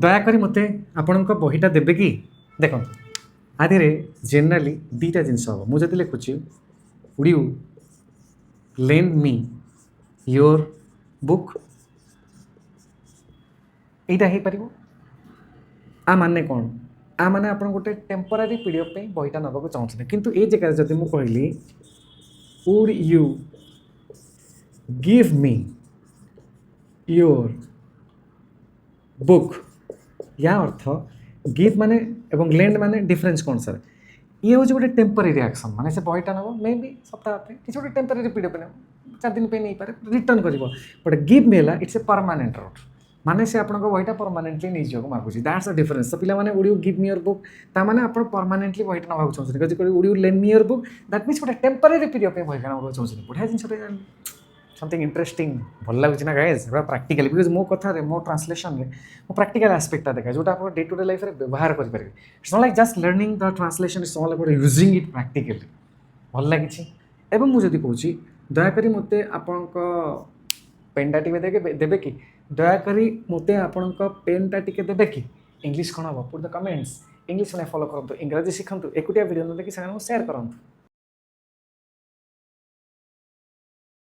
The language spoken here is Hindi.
ଦୟାକରି ମୋତେ ଆପଣଙ୍କ ବହିଟା ଦେବେ କି? ଦେଖନ୍ତୁ ଆଧିରେ ଜେନେରାଲି ଦୁଇଟା ଜିନିଷ ହେବ। ମୁଁ ଯଦି ଲେଖୁଛି would you lend me your book, এইটা ହେଇପାରିବ। ଆ ମାନେ କ'ଣ? ଆ ମାନେ ଆପଣ ଗୋଟେ ଟେମ୍ପୋରାରୀ ପିରିୟଡ଼ ପାଇଁ ବହିଟା ନେବାକୁ ଚାହୁଁଛନ୍ତି, କିନ୍ତୁ ଏଇ ଜାଗାରେ ଯଦି ମୁଁ କହିଲି would you give me your book, या अर्थ गिव माने एवं लेंड माने डिफरेंस कौन सर? ये हूँ गोटे टेम्पररी एक्शन, माने से बहीटा नब मे बी सप्ताह कि गोटे टेम्पररी पीरियड पे 4 दिन पे नहीं पारे रिटर्न कर। बट गिव मी है इट्स ए परमानेंट रोड, माने से आपन बहीटा परमानेंटली नहीं जाओ मागुची। That's a difference. तो पिला माने would you give me your book ता माने आपण परमानेंटली बहीटा नबाक चाहछन। कजि would you lend me your book that means गोटे टेम्पररी पीरियड पे बहीटा नबाक चाहछन। बढ़िया जिनस समथिंग इंटरेस्टिंग भल लगुच ना गाइज प्राक्टिकली, बिकज मो कथा रे मो ट्रांसलेशन रे मो प्रैक्टिकल एस्पेक्टा देखा जोटा आप डे टू डे लाइफ रे व्यवहार कर पारे। It's not like just learning the translation, it's all about using it practically. भल लगी एवं मुझे कहूँ दयाकोरी मते आपण पेनटा टे देवे कि? दयाकोरी मते आपण पेनटा टे देवे कि? इंग्लिश कौन हम पुट द कमेंट्स। इंग्लिश में फॉलो करूँ, इंग्रजी शिखु, एकुटिया वीडियो देखिए शेयर करूँ।